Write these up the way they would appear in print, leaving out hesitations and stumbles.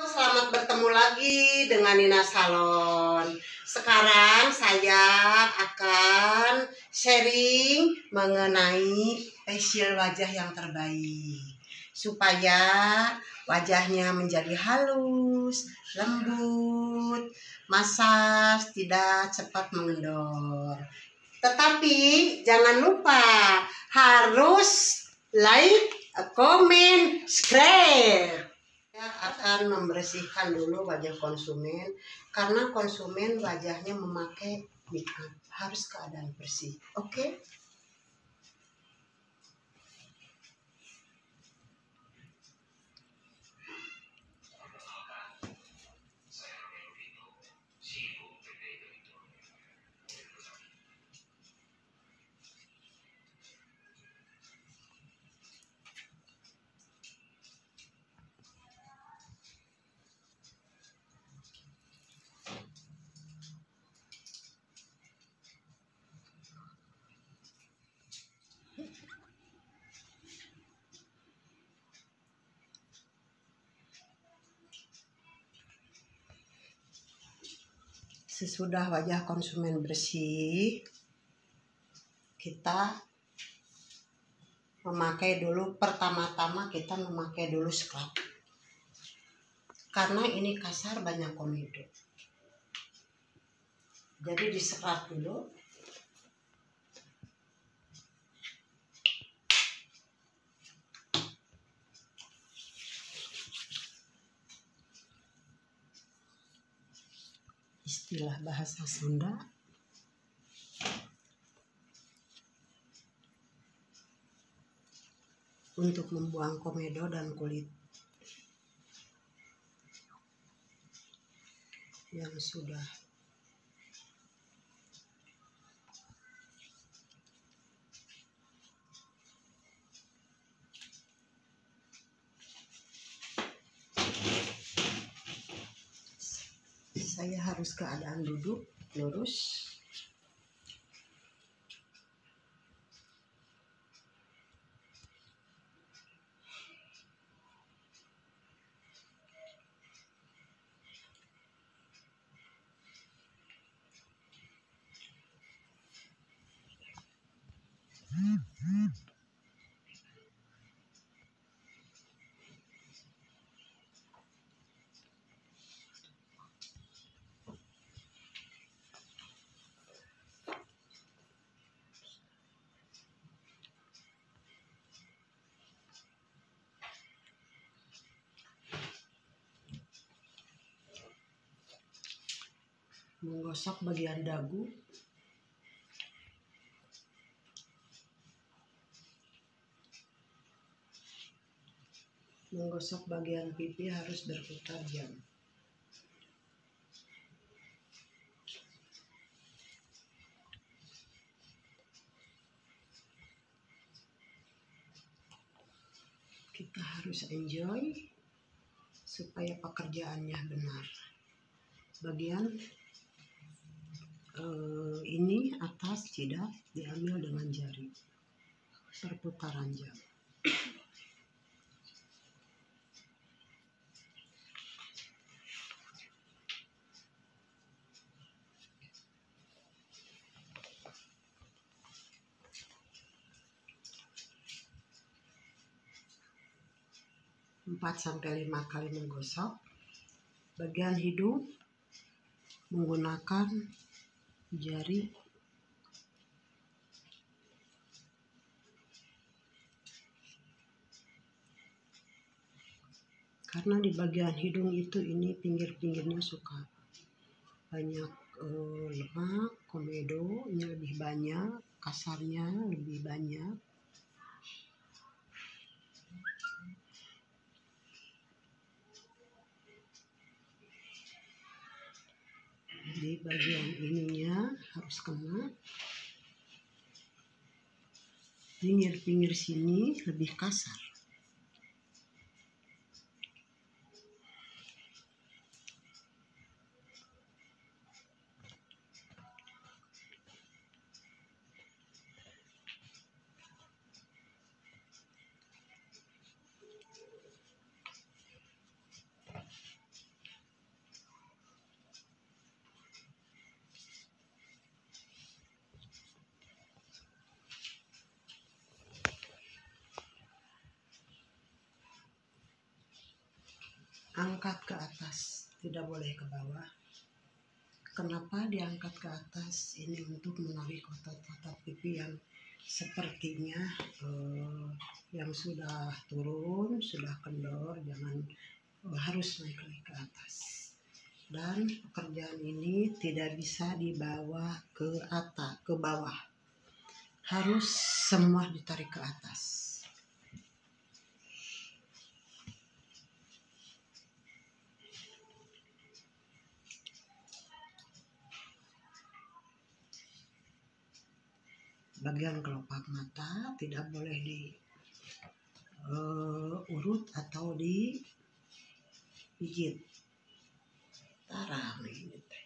Selamat bertemu lagi dengan Nina Salon. Sekarang saya akan sharing mengenai facial wajah yang terbaik supaya wajahnya menjadi halus, lembut, massage tidak cepat mengendor. Tetapi jangan lupa harus like, comment, subscribe. Saya akan membersihkan dulu wajah konsumen karena konsumen wajahnya memakai make up harus keadaan bersih. Oke? Sesudah wajah konsumen bersih, kita memakai dulu, pertama-tama kita memakai dulu scrub. Karena ini kasar banyak komedo. Jadi di scrub dulu. Istilah bahasa Sunda. Untuk membuang komedo dan kulit yang sudah saya harus keadaan duduk lurus. Menggosok bagian dagu, menggosok bagian pipi harus berputar jam. Kita harus enjoy supaya pekerjaannya benar. Bagian ini atas tidak diambil dengan jari, perputaran jam. Empat sampai 5 kali menggosok. Bagian hidung menggunakan jari karena di bagian hidung itu ini pinggir-pinggirnya suka banyak lemak, komedonya lebih banyak, kasarnya lebih banyak. Di bagian ininya harus kena, pinggir-pinggir sini lebih kasar. angkat ke atas, tidak boleh ke bawah. Kenapa diangkat ke atas? Ini untuk menarik otot-otot pipi yang sepertinya yang sudah turun, sudah kendor, jangan harus naik lagi ke atas. Dan pekerjaan ini tidak bisa dibawa ke atas, ke bawah. Harus semua ditarik ke atas. Bagian kelopak mata tidak boleh diurut atau digigit. Tarah ini teh.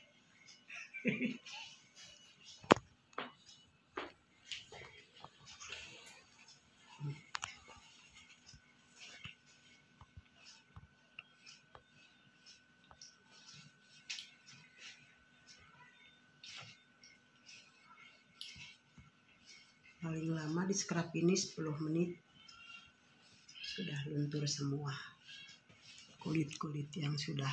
Paling lama di scrub ini 10 menit sudah luntur semua kulit-kulit yang sudah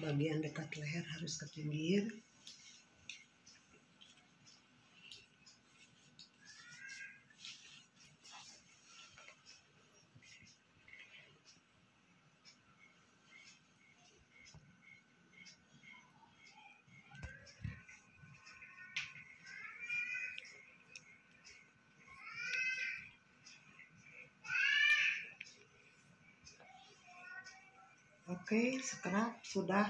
bagian dekat leher harus ke pinggir. Oke, scrub sudah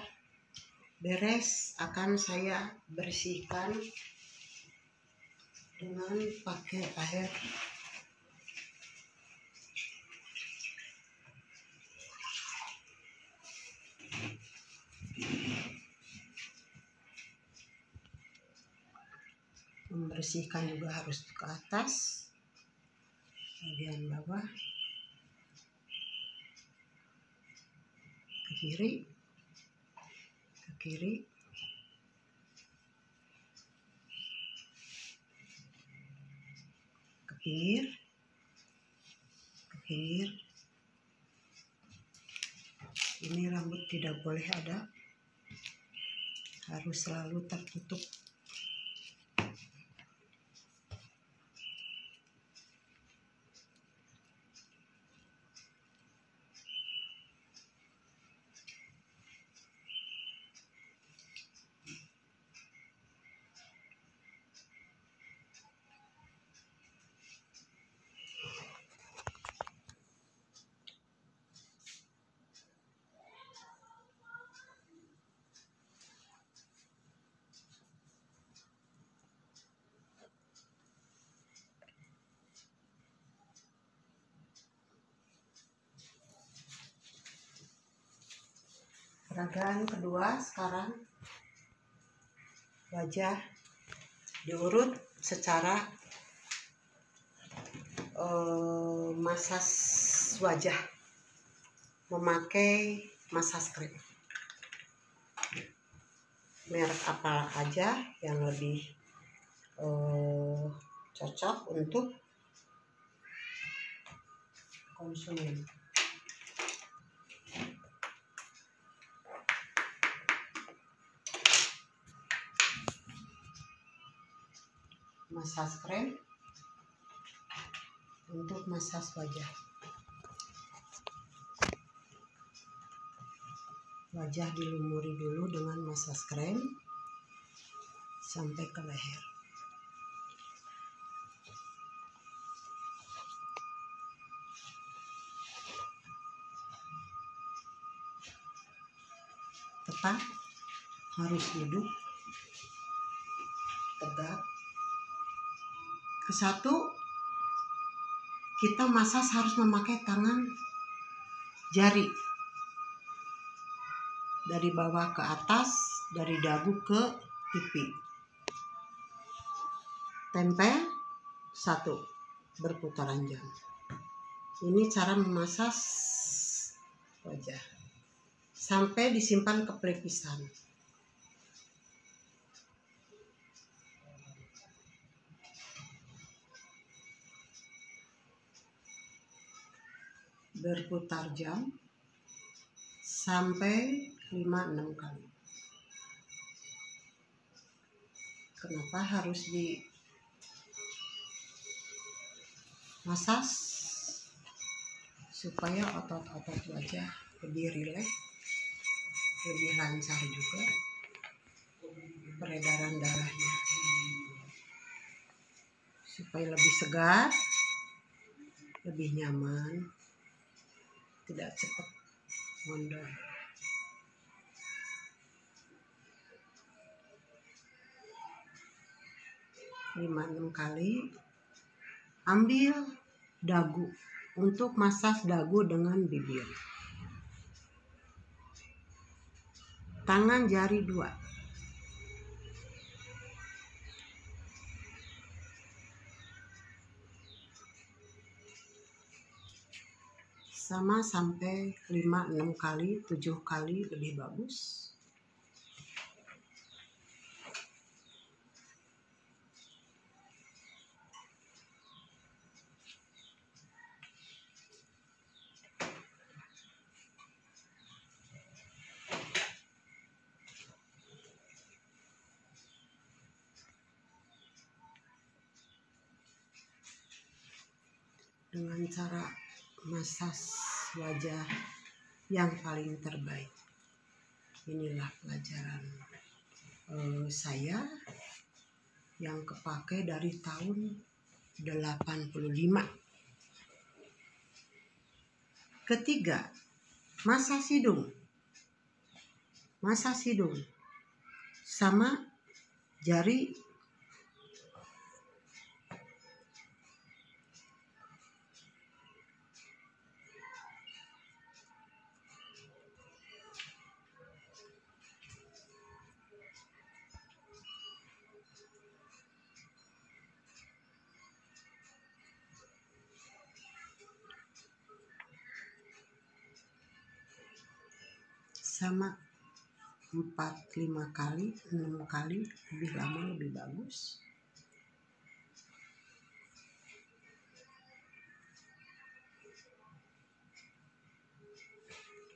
beres. Akan saya bersihkan dengan pakai air membersihkan juga harus ke atas, bagian bawah, ke kiri, ke kiri, ke pinggir, ke pinggir. Ini rambut tidak boleh ada, harus selalu tertutup. Peragaan kedua sekarang, wajah diurut secara masas wajah memakai masas krim. Merek apa aja yang lebih cocok untuk konsumen. Masas krim untuk masas wajah. Wajah dilumuri dulu dengan masas krim sampai ke leher. Tetap harus duduk tegak. Kesatu, kita masas harus memakai tangan jari dari bawah ke atas, dari dagu ke pipi. Tempel satu, berputaran jam. Ini cara memasas wajah sampai disimpan ke pelipisan. berputar jam sampai 5-6 kali. Kenapa harus di masas? Supaya otot-otot wajah lebih rileks, lebih lancar juga peredaran darahnya, supaya lebih segar, lebih nyaman, tidak cepat mondar. Lima 6 kali. Ambil dagu untuk masas dagu dengan bibir. Tangan jari 2. Sama sampai 5-6 kali, 7 kali lebih bagus. Dengan cara masas wajah yang paling terbaik. Inilah pelajaran saya yang kepake dari tahun 85. Ketiga, masas hidung. Masas hidung sama jari sama 4-5 kali, 6 kali, lebih lama lebih bagus.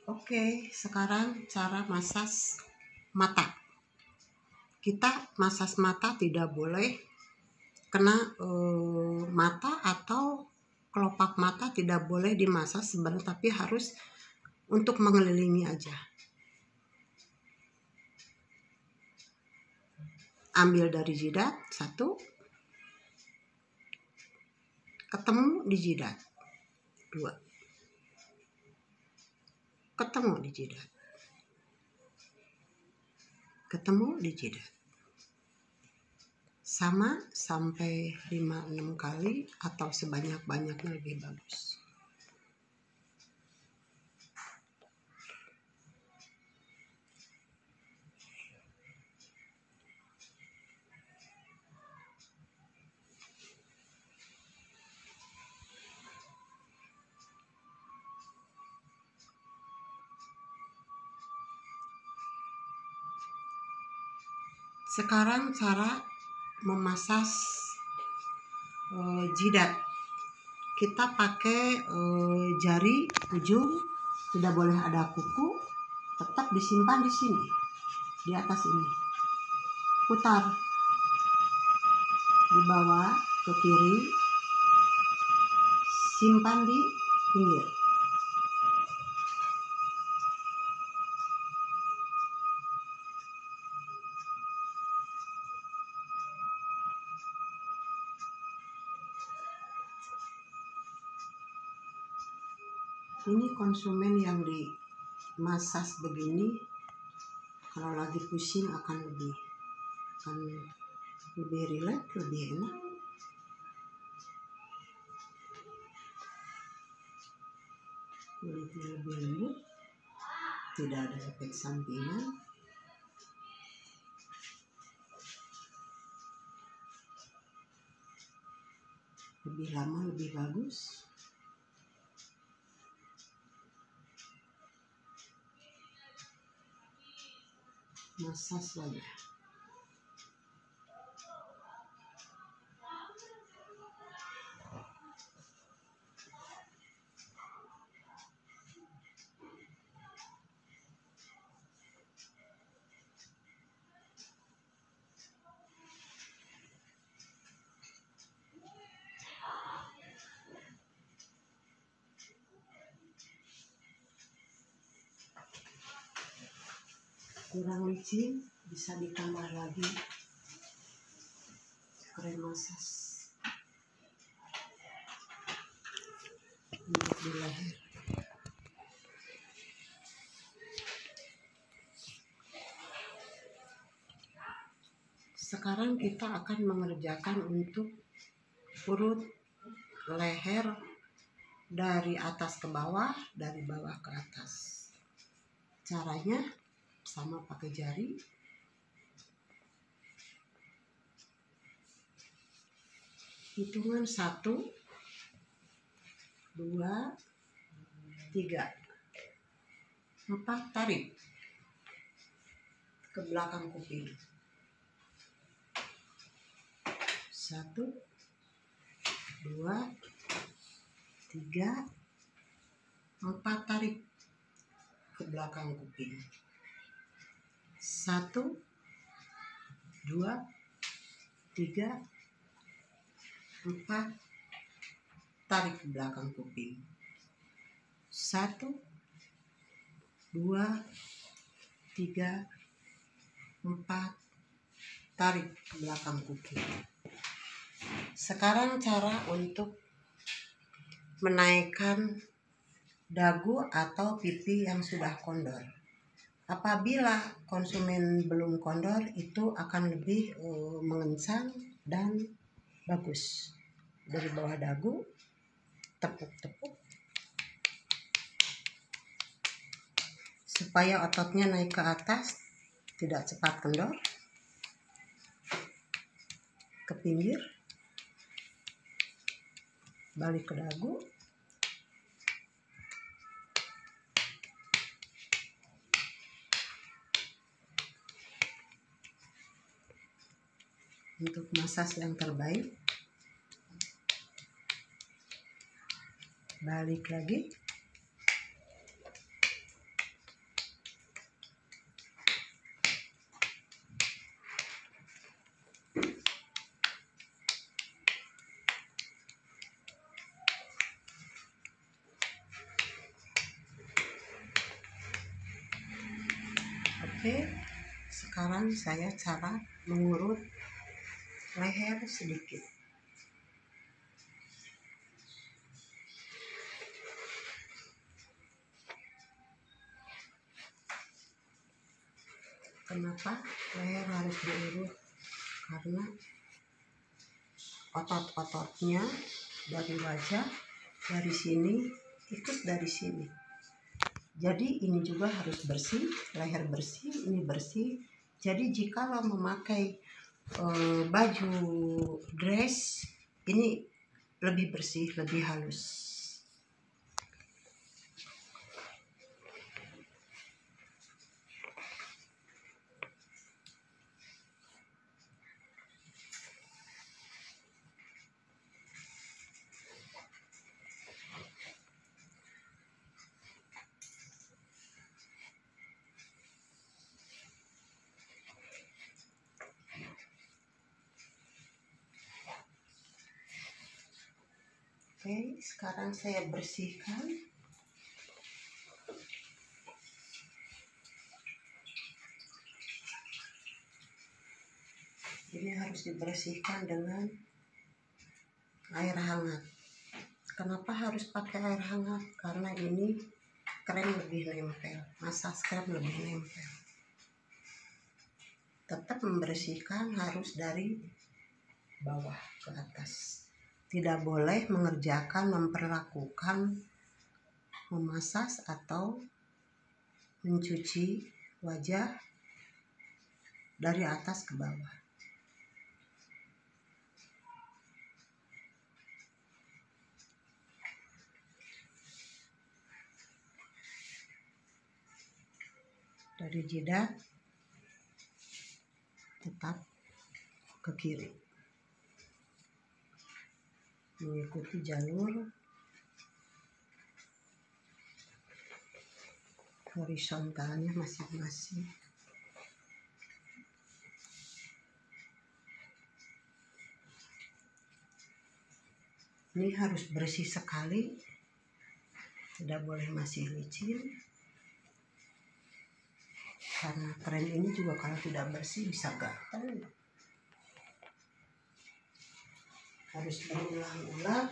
Oke, sekarang cara masas mata. Kita masas mata tidak boleh kena mata atau kelopak mata, tidak boleh dimasas sebenarnya, tapi harus untuk mengelilingi aja. Ambil dari jidat 1, ketemu di jidat 2, ketemu di jidat, ketemu di jidat, sama sampai 5-6 kali atau sebanyak-banyaknya lebih bagus. Sekarang cara memasas jidat. Kita pakai jari ujung, tidak boleh ada kuku, tetap disimpan di sini, di atas ini. Putar di bawah ke kiri, simpan di pinggir. Ini konsumen yang dimasas begini, kalau lagi pusing akan lebih rileks, lebih enak. Kulitnya lebih lembut, tidak ada efek sampingan. Lebih lama lebih bagus. Masas wajah. kurang licin bisa ditambah lagi krem masas untuk di leher. Sekarang kita akan mengerjakan untuk urut leher dari atas ke bawah, dari bawah ke atas. Caranya sama pakai jari. Hitungan 1, 2, 3, 4, tarik ke belakang kuping. 1, 2, 3, 4, tarik ke belakang kuping. 1, 2, 3, 4, tarik ke belakang kuping. 1, 2, 3, 4, tarik ke belakang kuping. Sekarang cara untuk menaikkan dagu atau pipi yang sudah kondor. Apabila konsumen belum kondor, itu akan lebih mengencang dan bagus. Dari bawah dagu, tepuk-tepuk supaya ototnya naik ke atas, tidak cepat kendor. Ke pinggir, balik ke dagu. Untuk masas yang terbaik, balik lagi. Oke, sekarang saya cara mengurut leher sedikit. Kenapa leher harus diurut? Karena otot-ototnya dari wajah, dari sini ikut dari sini. Jadi ini juga harus bersih, leher bersih, ini bersih. Jadi jikalau memakai baju dress, ini lebih bersih, lebih halus. Oke, sekarang saya bersihkan. Ini harus dibersihkan dengan air hangat. Kenapa harus pakai air hangat? Karena ini krem lebih nempel, masas krem lebih nempel. Tetap membersihkan harus dari bawah ke atas. Tidak boleh memperlakukan memasas atau mencuci wajah dari atas ke bawah. Dari jidat tetap ke kiri, mengikuti jalur horizontalnya masing-masing. Ini harus bersih sekali, tidak boleh masih licin. Karena krem ini juga kalau tidak bersih bisa gatal. Harus berulang-ulang.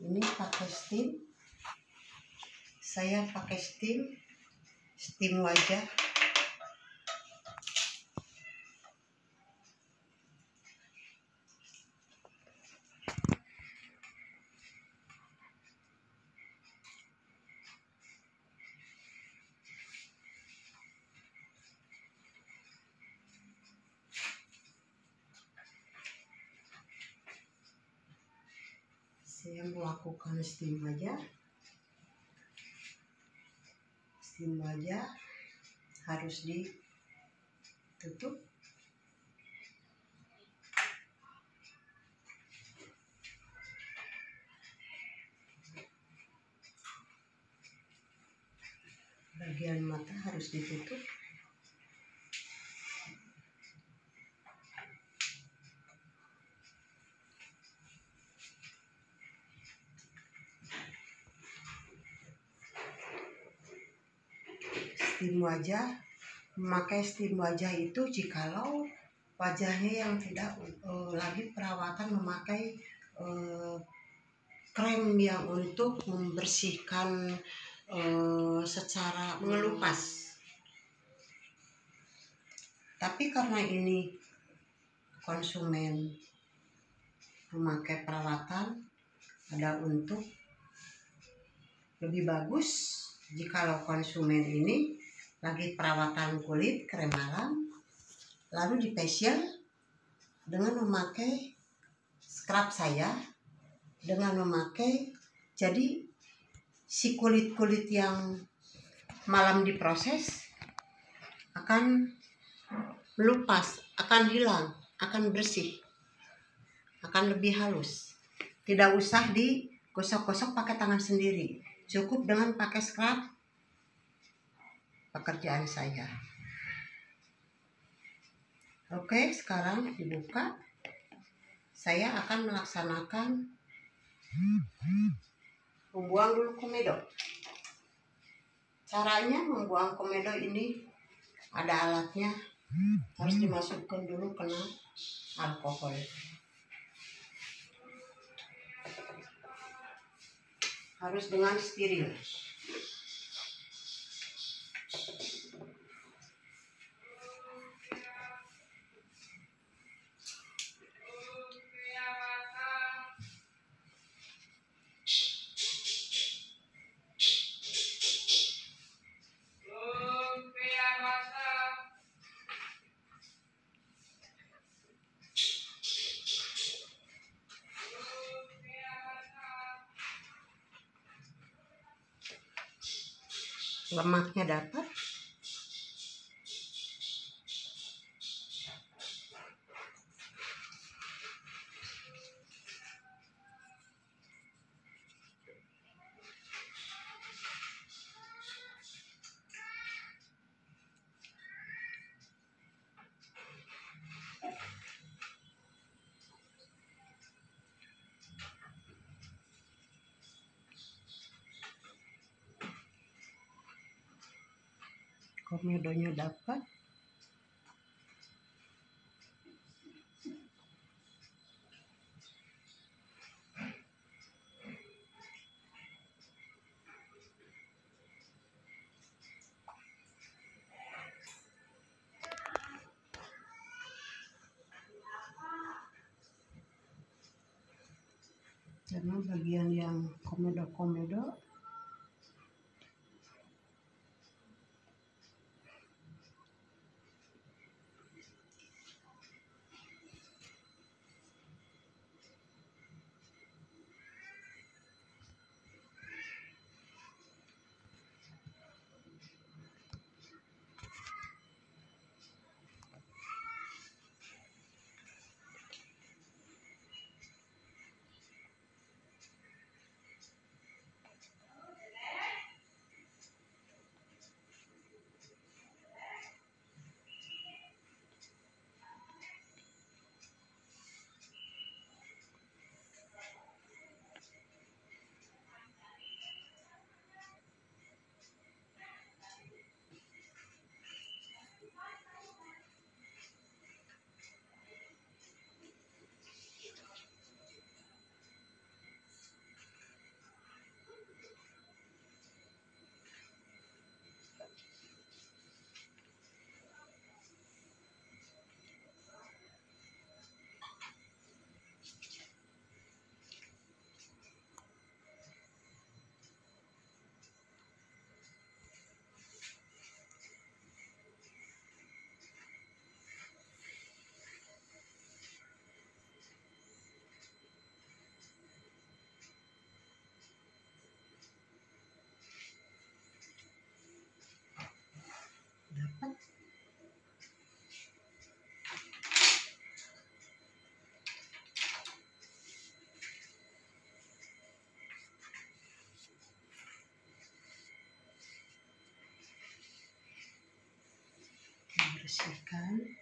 Ini pakai steam. Saya pakai steam wajah. Saya melakukan steam wajah. Steam wajah harus ditutup. Bagian mata harus ditutup. Steam wajah, memakai steam wajah itu jikalau wajahnya yang tidak lagi perawatan memakai krem yang untuk membersihkan secara mengelupas. Tapi karena ini konsumen memakai perawatan, ada untuk lebih bagus jikalau konsumen ini lagi perawatan kulit, krem malam, lalu di facial dengan memakai scrub saya, dengan memakai, jadi si kulit-kulit yang malam diproses akan melupas, akan hilang, akan bersih, akan lebih halus. Tidak usah digosok-gosok pakai tangan sendiri, cukup dengan pakai scrub. Pekerjaan saya. Oke, sekarang dibuka. Saya akan melaksanakan membuang dulu komedo. Caranya membuang komedo ini ada alatnya. Harus dimasukkan dulu kena alkohol. Harus dengan steril. Lemaknya dapat. Komedonya dapat. Karena bagian yang komedo-komedo bersihkan.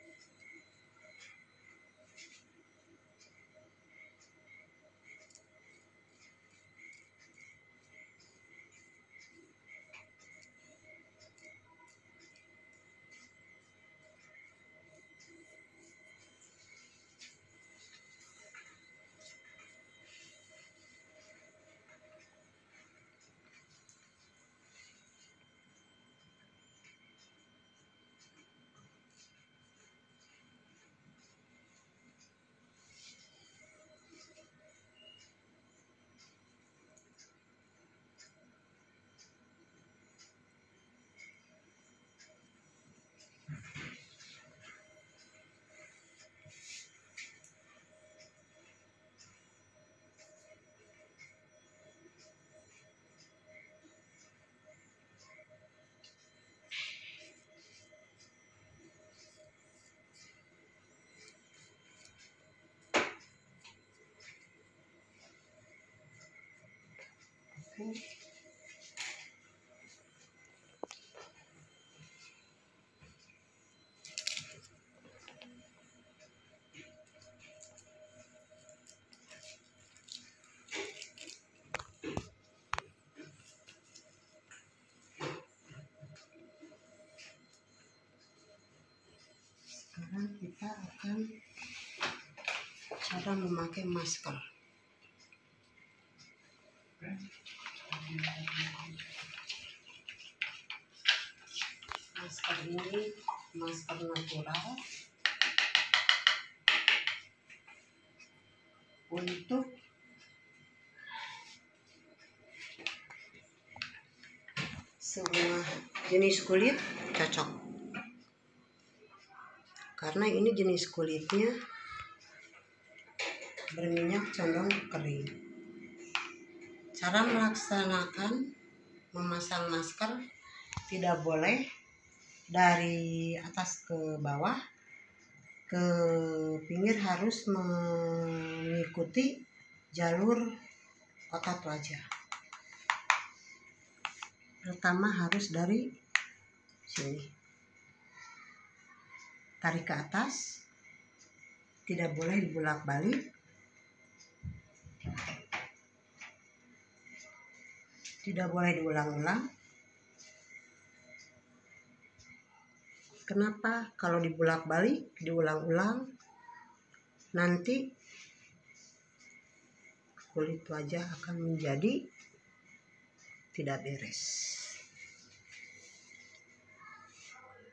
Oke. Sekarang kita akan cara memakai masker. Masker ini masker natural untuk semua jenis kulit cocok, karena ini jenis kulitnya berminyak condong kering. Cara melaksanakan memasang masker tidak boleh dari atas ke bawah, ke pinggir, harus mengikuti jalur otot wajah. Pertama harus dari sini, tarik ke atas, tidak boleh dibolak-balik, tidak boleh diulang-ulang. Kenapa? Kalau dibolak-balik, diulang-ulang, nanti kulit wajah akan menjadi tidak beres.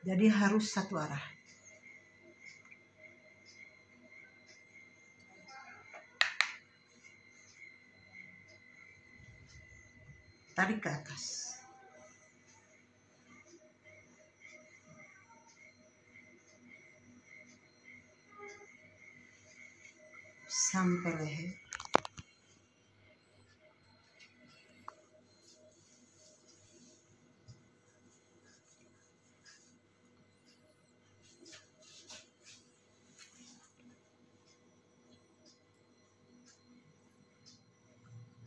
Jadi harus satu arah. Tarik ke atas. Sampai leher.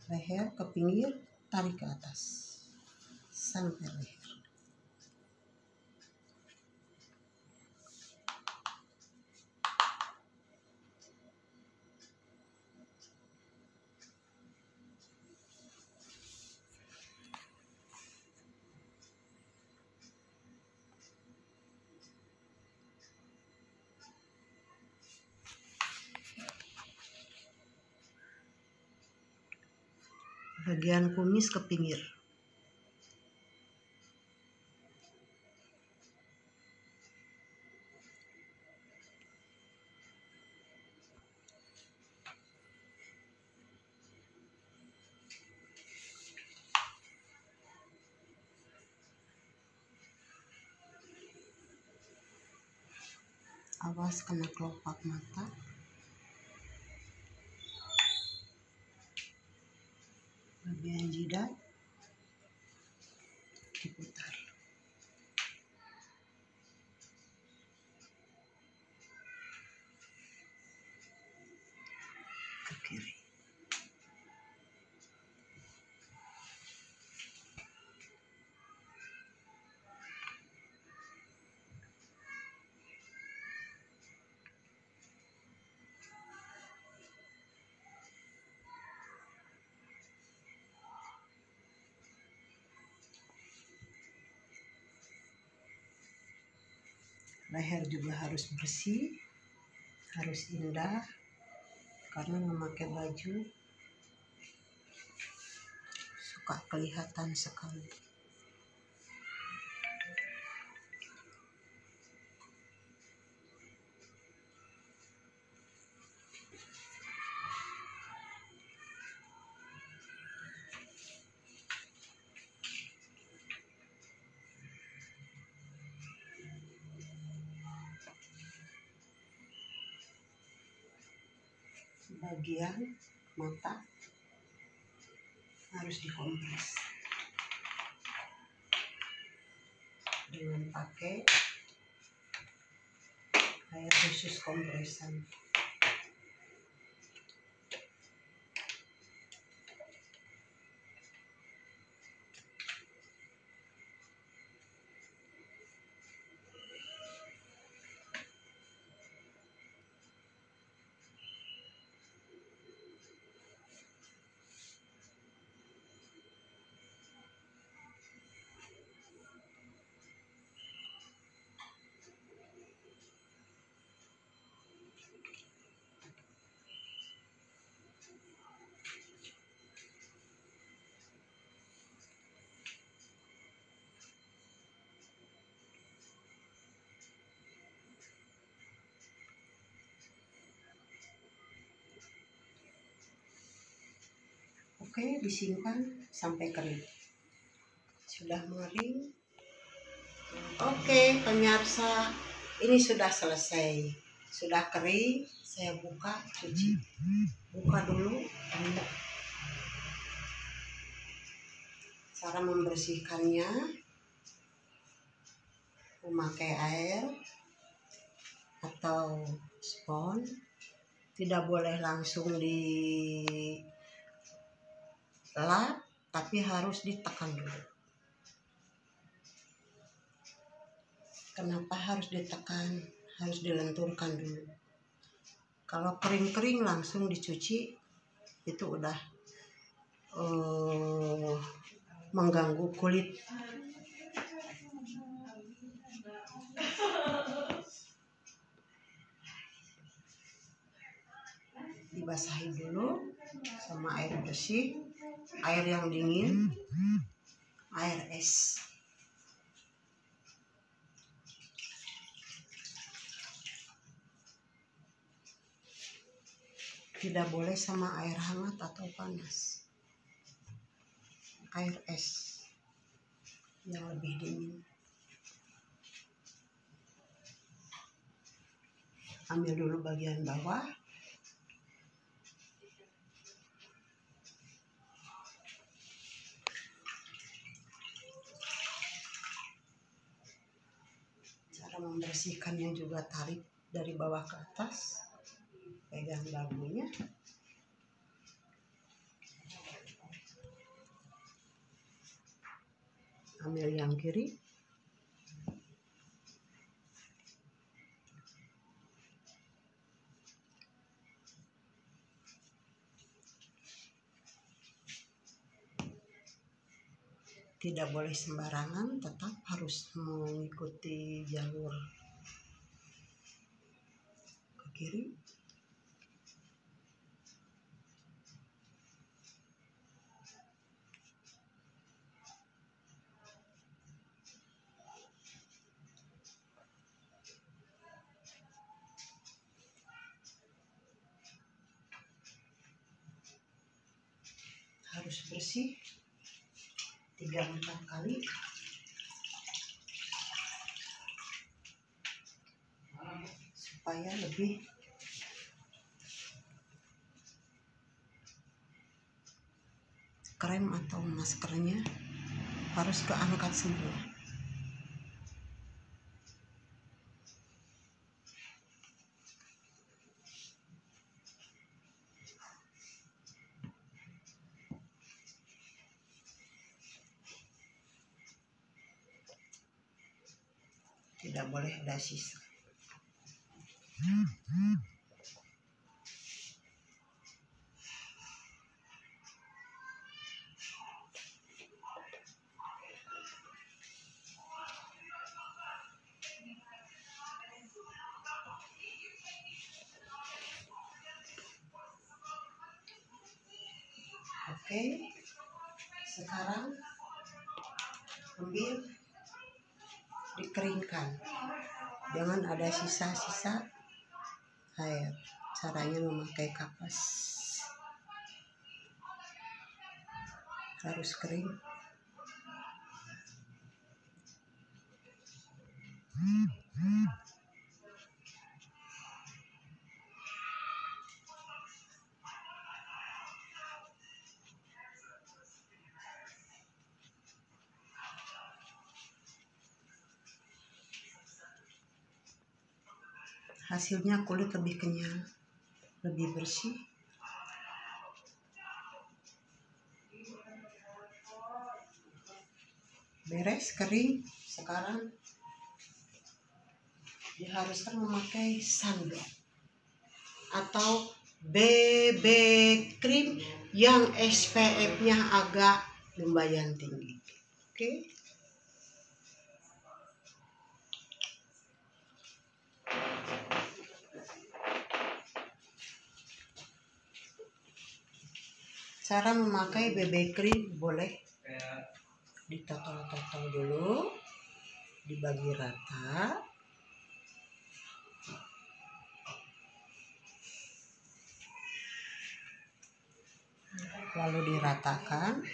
Leher ke pinggir, tarik ke atas sampai leher. Bagian kumis ke pinggir. Awas kena kelopak mata. Bagian jidat diputar. Ke kiri. Leher juga harus bersih, harus indah, karena memakai baju suka kelihatan sekali. Bagian mata harus dikompres dengan pakai air khusus kompresan. Oke, disimpan sampai kering. Sudah mengering. Oke, pemirsa, ini sudah selesai. Sudah kering, saya buka, cuci. Buka dulu. Cara membersihkannya, memakai air atau spons. Tidak boleh langsung dilap, tapi harus ditekan dulu. Kenapa harus ditekan? Harus dilenturkan dulu. Kalau kering-kering langsung dicuci, itu udah mengganggu kulit. Dibasahi dulu sama air bersih, air yang dingin, air es. Tidak boleh sama air hangat atau panas. Air es yang lebih dingin. Ambil dulu bagian bawah. Cara membersihkannya juga tarik dari bawah ke atas. Pegang dagunya. Ambil yang kiri. Tidak boleh sembarangan, tetap harus mengikuti jalur ke kiri. Harus bersih 3-4 kali. Supaya lebih krem atau maskernya harus keangkat semua. Tidak boleh ada sisa. Oke, sekarang ambil, dikeringkan, jangan ada sisa-sisa air. Caranya memakai kapas, harus kering. Hasilnya kulit lebih kenyal, lebih bersih. Beres, kering. Sekarang diharuskan memakai sunblock atau BB cream yang SPF-nya agak lumayan tinggi. Oke. Cara memakai BB cream boleh ditotol-totol dulu, dibagi rata, lalu diratakan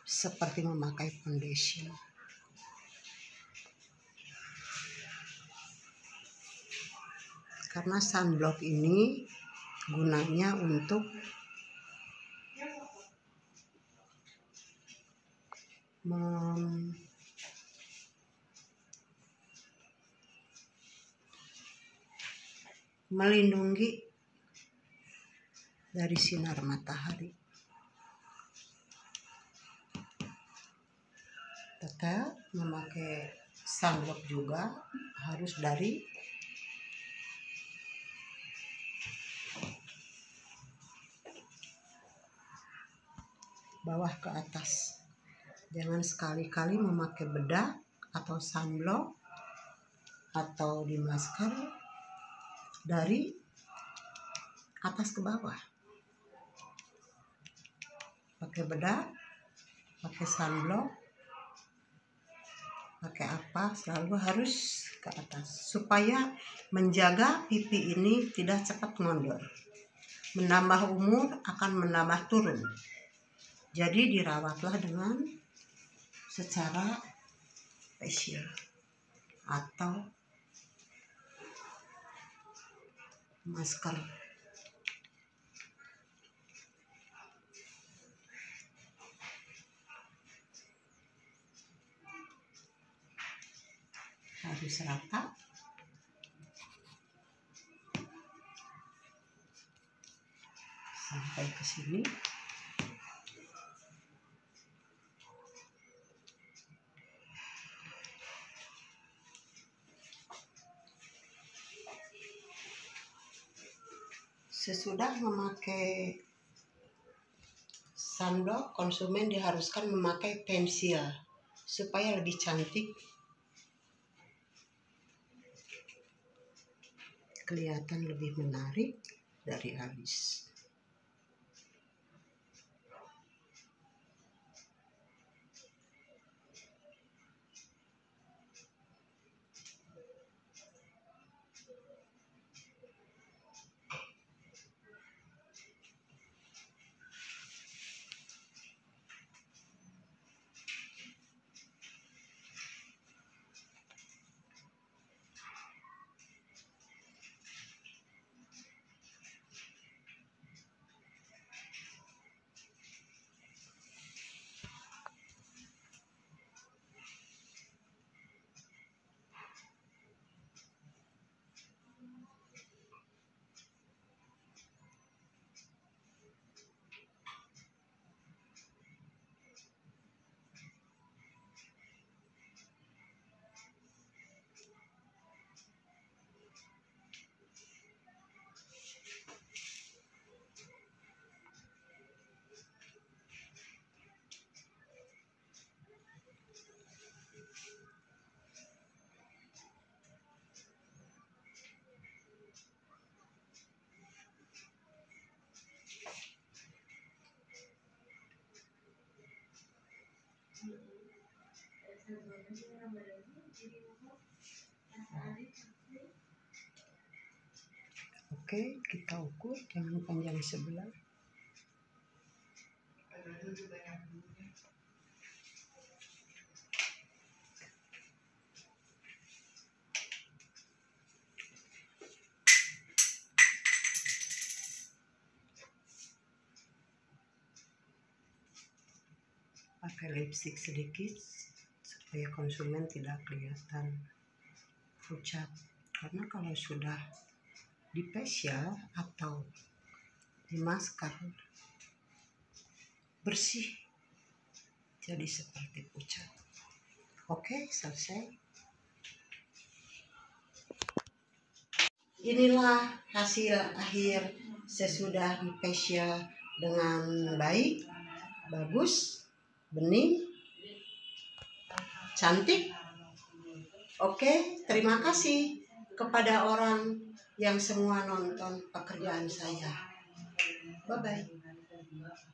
seperti memakai foundation. Karena sunblock ini gunanya untuk melindungi dari sinar matahari. Tetap memakai sunblock juga harus dari bawah ke atas. Jangan sekali-kali memakai bedak atau sunblock atau di masker dari atas ke bawah. Pakai bedak, pakai sunblock, pakai apa, selalu harus ke atas supaya menjaga pipi ini tidak cepat mondor. Menambah umur akan menambah turun. Jadi dirawatlah dengan secara facial atau masker. Harus rata. Sampai ke sini. Sesudah memakai sunblock, konsumen diharuskan memakai pensil supaya lebih cantik, kelihatan lebih menarik dari alis. Oke, kita ukur dengan panjang sebelah. Pakai lipstick sedikit supaya konsumen tidak kelihatan pucat, karena kalau sudah di facial atau di masker bersih jadi seperti pucat. Oke, selesai. Inilah hasil akhir sesudah di facial dengan baik, bagus, bening, cantik. Oke, terima kasih kepada orang yang semua nonton pekerjaan saya. Bye-bye.